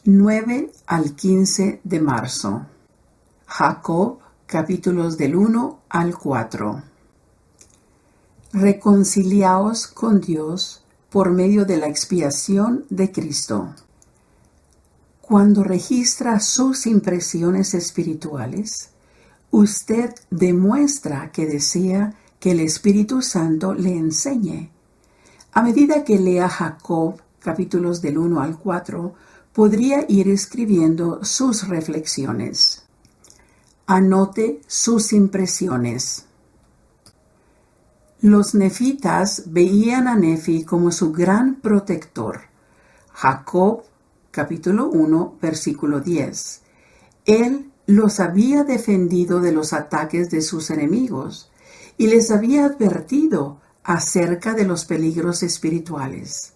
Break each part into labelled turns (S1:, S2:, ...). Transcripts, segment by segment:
S1: 9 al 15 de marzo. Jacob, capítulos del 1 al 4. Reconciliaos con Dios por medio de la expiación de Cristo. Cuando registra sus impresiones espirituales, usted demuestra que desea que el Espíritu Santo le enseñe. A medida que lea Jacob, capítulos del 1 al 4, podría ir escribiendo sus reflexiones. Anote sus impresiones. Los nefitas veían a Nefi como su gran protector. Jacob, capítulo 1, versículo 10. Él los había defendido de los ataques de sus enemigos y les había advertido acerca de los peligros espirituales.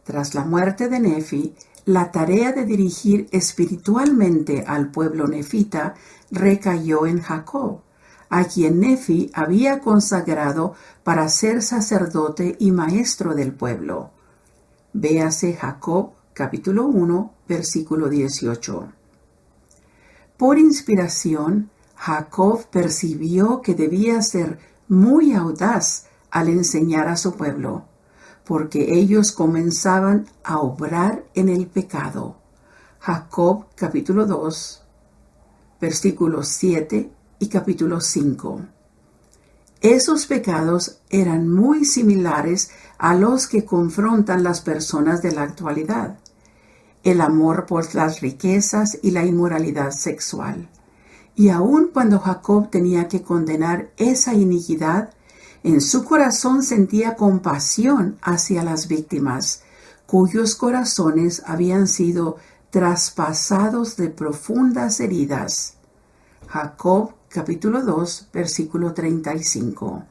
S1: Tras la muerte de Nefi, la tarea de dirigir espiritualmente al pueblo nefita recayó en Jacob, a quien Nefi había consagrado para ser sacerdote y maestro del pueblo. Véase Jacob, capítulo 1, versículo 18. Por inspiración, Jacob percibió que debía ser muy audaz al enseñar a su pueblo, porque ellos comenzaban a obrar en el pecado. Jacob, capítulo 2, versículos 7 y capítulo 5. Esos pecados eran muy similares a los que confrontan las personas de la actualidad: el amor por las riquezas y la inmoralidad sexual. Y aun cuando Jacob tenía que condenar esa iniquidad, en su corazón sentía compasión hacia las víctimas, cuyos corazones habían sido traspasados de profundas heridas. Jacob, capítulo 2, versículo 35.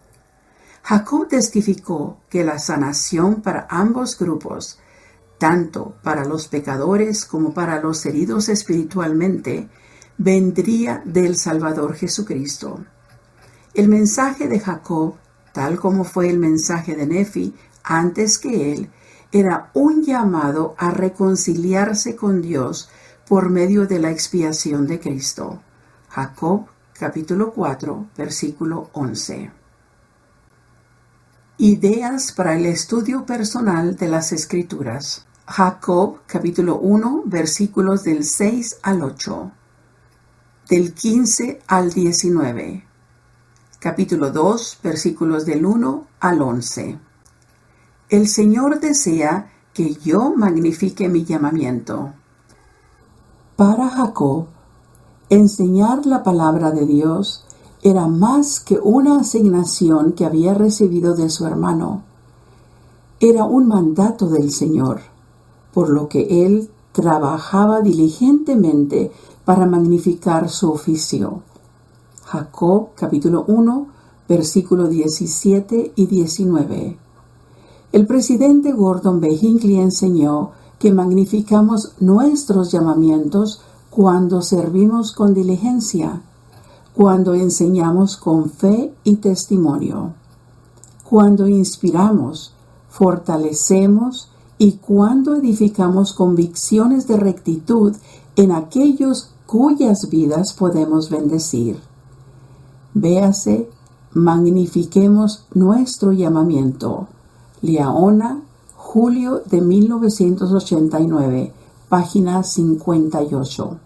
S1: Jacob testificó que la sanación para ambos grupos, tanto para los pecadores como para los heridos espiritualmente, vendría del Salvador Jesucristo. El mensaje de Jacob, tal como fue el mensaje de Nefi antes que él, era un llamado a reconciliarse con Dios por medio de la expiación de Cristo. Jacob, capítulo 4, versículo 11. Ideas para el estudio personal de las Escrituras. Jacob, capítulo 1, versículos del 6 al 8, del 15 al 19. Capítulo 2, versículos del 1 al 11. El Señor desea que yo magnifique mi llamamiento. Para Jacob, enseñar la palabra de Dios era más que una asignación que había recibido de su hermano. Era un mandato del Señor, por lo que él trabajaba diligentemente para magnificar su oficio. Jacob, capítulo 1, versículo 17 y 19. El presidente Gordon B. Hinckley enseñó que magnificamos nuestros llamamientos cuando servimos con diligencia, cuando enseñamos con fe y testimonio, cuando inspiramos, fortalecemos y cuando edificamos convicciones de rectitud en aquellos cuyas vidas podemos bendecir. Véase, magnifiquemos nuestro llamamiento. Liaona, julio de 1989, página 58.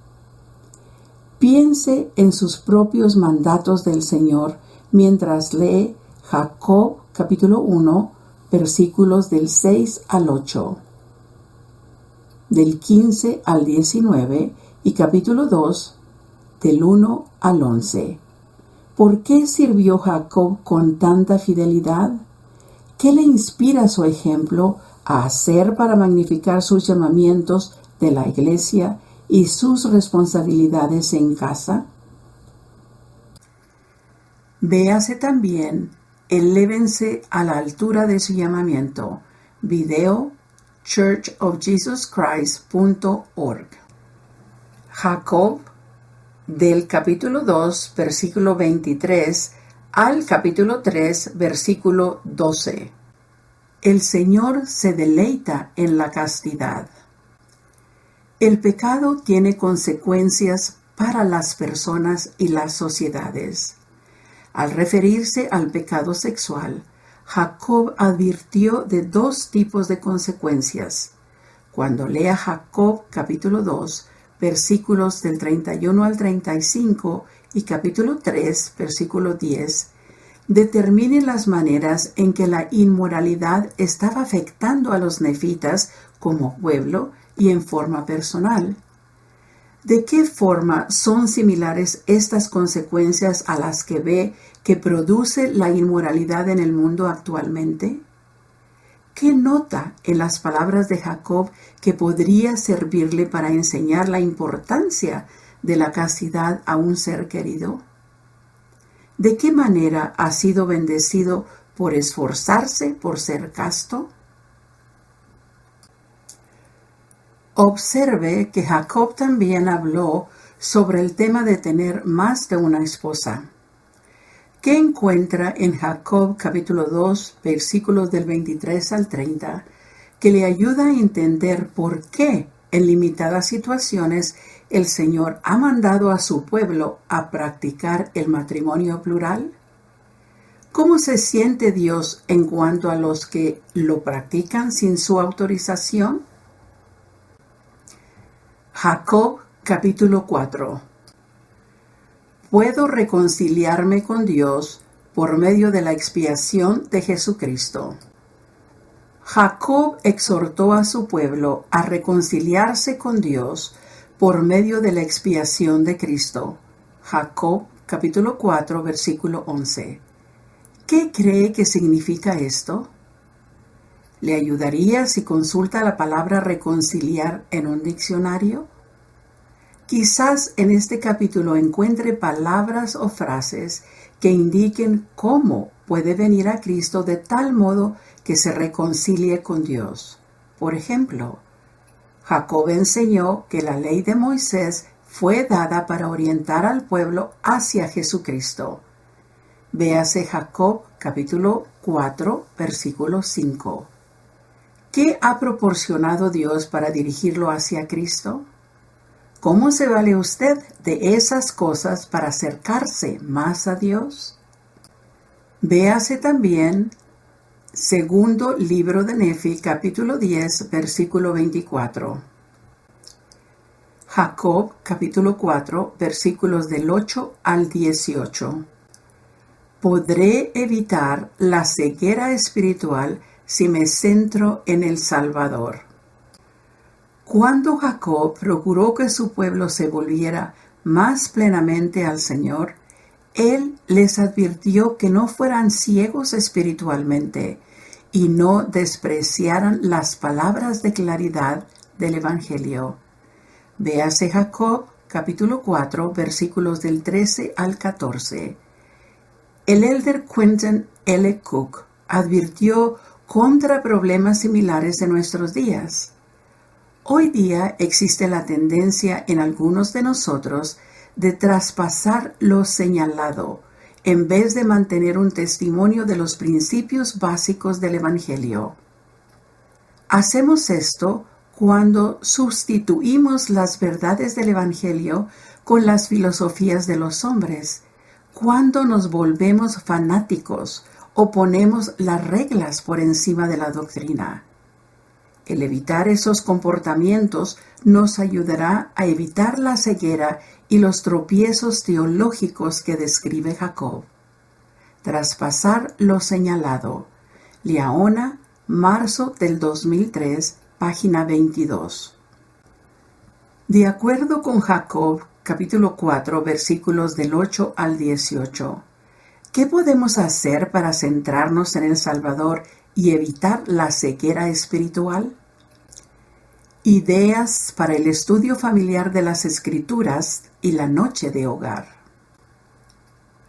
S1: Piense en sus propios mandatos del Señor mientras lee Jacob, capítulo 1, versículos del 6 al 8, del 15 al 19 y capítulo 2, del 1 al 11. ¿Por qué sirvió Jacob con tanta fidelidad? ¿Qué le inspira su ejemplo a hacer para magnificar sus llamamientos de la iglesia y sus responsabilidades en casa? Véase también Elévense a la altura de su llamamiento. Video churchofjesuschrist.org. Jacob, del capítulo 2, versículo 23 al capítulo 3, versículo 12. El Señor se deleita en la castidad. El pecado tiene consecuencias para las personas y las sociedades. Al referirse al pecado sexual, Jacob advirtió de dos tipos de consecuencias. Cuando lea Jacob capítulo 2, versículos del 31 al 35 y capítulo 3, versículo 10, determine las maneras en que la inmoralidad estaba afectando a los nefitas como pueblo y en forma personal. ¿De qué forma son similares estas consecuencias a las que ve que produce la inmoralidad en el mundo actualmente? ¿Qué nota en las palabras de Jacob que podría servirle para enseñar la importancia de la castidad a un ser querido? ¿De qué manera ha sido bendecido por esforzarse por ser casto? Observe que Jacob también habló sobre el tema de tener más de una esposa. ¿Qué encuentra en Jacob capítulo 2, versículos del 23 al 30, que le ayuda a entender por qué en limitadas situaciones el Señor ha mandado a su pueblo a practicar el matrimonio plural? ¿Cómo se siente Dios en cuanto a los que lo practican sin su autorización? Jacob capítulo 4. Puedo reconciliarme con Dios por medio de la expiación de Jesucristo. Jacob exhortó a su pueblo a reconciliarse con Dios por medio de la expiación de Cristo. Jacob capítulo 4 versículo 11. ¿Qué cree que significa esto? ¿Le ayudaría si consulta la palabra reconciliar en un diccionario? Quizás en este capítulo encuentre palabras o frases que indiquen cómo puede venir a Cristo de tal modo que se reconcilie con Dios. Por ejemplo, Jacob enseñó que la ley de Moisés fue dada para orientar al pueblo hacia Jesucristo. Véase Jacob capítulo 4, versículo 5. ¿Qué ha proporcionado Dios para dirigirlo hacia Cristo? ¿Cómo se vale usted de esas cosas para acercarse más a Dios? Véase también segundo libro de Nefi, capítulo 10, versículo 24. Jacob, capítulo 4, versículos del 8 al 18. ¿Podré evitar la ceguera espiritual si me centro en el Salvador? Cuando Jacob procuró que su pueblo se volviera más plenamente al Señor, él les advirtió que no fueran ciegos espiritualmente y no despreciaran las palabras de claridad del Evangelio. Véase Jacob, capítulo 4, versículos del 13 al 14. El elder Quentin L. Cook advirtió contra problemas similares en nuestros días. Hoy día existe la tendencia en algunos de nosotros de traspasar lo señalado, en vez de mantener un testimonio de los principios básicos del Evangelio. Hacemos esto cuando sustituimos las verdades del Evangelio con las filosofías de los hombres, cuando nos volvemos fanáticos o ponemos las reglas por encima de la doctrina. El evitar esos comportamientos nos ayudará a evitar la ceguera y los tropiezos teológicos que describe Jacob. Traspasar lo señalado. Liaona, marzo del 2003, página 22. De acuerdo con Jacob, capítulo 4, versículos del 8 al 18, ¿qué podemos hacer para centrarnos en el Salvador y evitar la ceguera espiritual? Ideas para el estudio familiar de las Escrituras y la noche de hogar.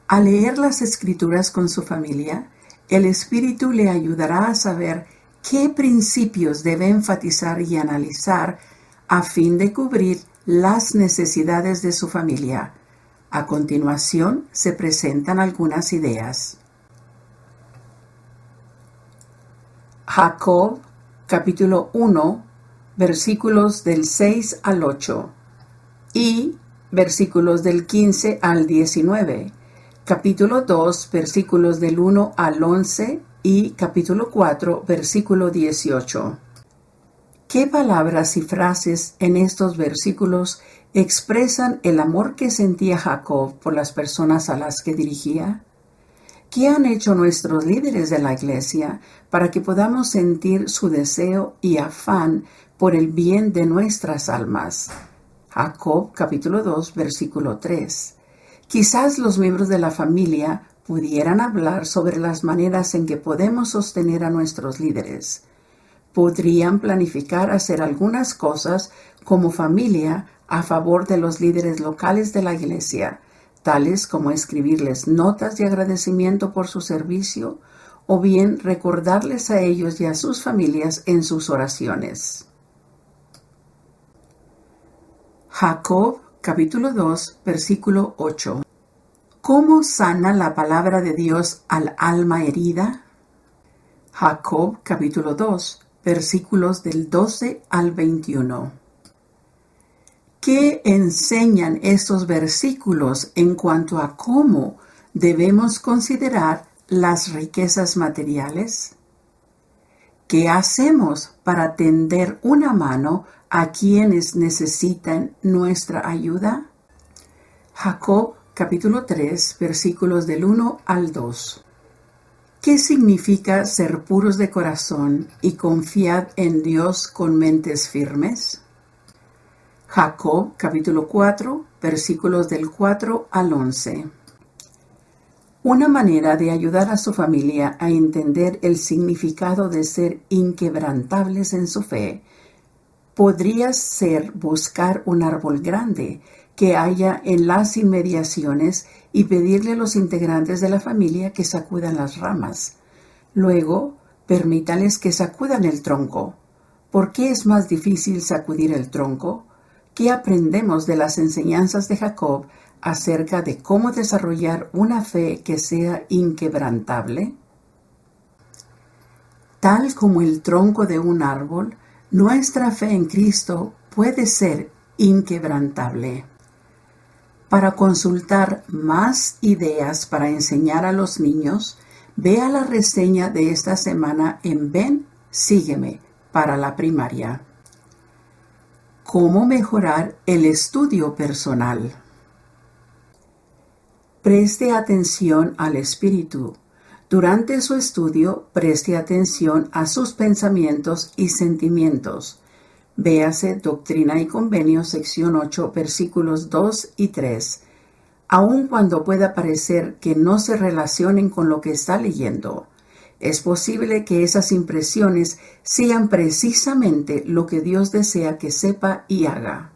S1: Al leer las Escrituras con su familia, el Espíritu le ayudará a saber qué principios debe enfatizar y analizar a fin de cubrir las necesidades de su familia. A continuación se presentan algunas ideas. Jacob, capítulo 1, versículos del 6 al 8 y versículos del 15 al 19, capítulo 2, versículos del 1 al 11 y capítulo 4, versículo 18. ¿Qué palabras y frases en estos versículos expresan el amor que sentía Jacob por las personas a las que dirigía? ¿Qué han hecho nuestros líderes de la iglesia para que podamos sentir su deseo y afán por el bien de nuestras almas? Jacob capítulo 2, versículo 3. Quizás los miembros de la familia pudieran hablar sobre las maneras en que podemos sostener a nuestros líderes. Podrían planificar hacer algunas cosas como familia a favor de los líderes locales de la iglesia, tales como escribirles notas de agradecimiento por su servicio o bien recordarles a ellos y a sus familias en sus oraciones. Jacob capítulo 2, versículo 8. ¿Cómo sana la palabra de Dios al alma herida? Jacob capítulo 2, versículos del 12 al 21. ¿Qué enseñan estos versículos en cuanto a cómo debemos considerar las riquezas materiales? ¿Qué hacemos para tender una mano a quienes necesitan nuestra ayuda? Jacob capítulo 3, versículos del 1 al 2. ¿Qué significa ser puros de corazón y confiad en Dios con mentes firmes? Jacob capítulo 4, versículos del 4 al 11. Una manera de ayudar a su familia a entender el significado de ser inquebrantables en su fe podría ser buscar un árbol grande que haya en las inmediaciones y pedirle a los integrantes de la familia que sacudan las ramas. Luego, permítales que sacudan el tronco. ¿Por qué es más difícil sacudir el tronco? ¿Qué aprendemos de las enseñanzas de Jacob acerca de cómo desarrollar una fe que sea inquebrantable? Tal como el tronco de un árbol, nuestra fe en Cristo puede ser inquebrantable. Para consultar más ideas para enseñar a los niños, vea la reseña de esta semana en Ven, Sígueme para la primaria. ¿Cómo mejorar el estudio personal? Preste atención al Espíritu. Durante su estudio, preste atención a sus pensamientos y sentimientos. Véase Doctrina y Convenios, sección 8, versículos 2 y 3. Aun cuando pueda parecer que no se relacionen con lo que está leyendo, es posible que esas impresiones sean precisamente lo que Dios desea que sepa y haga.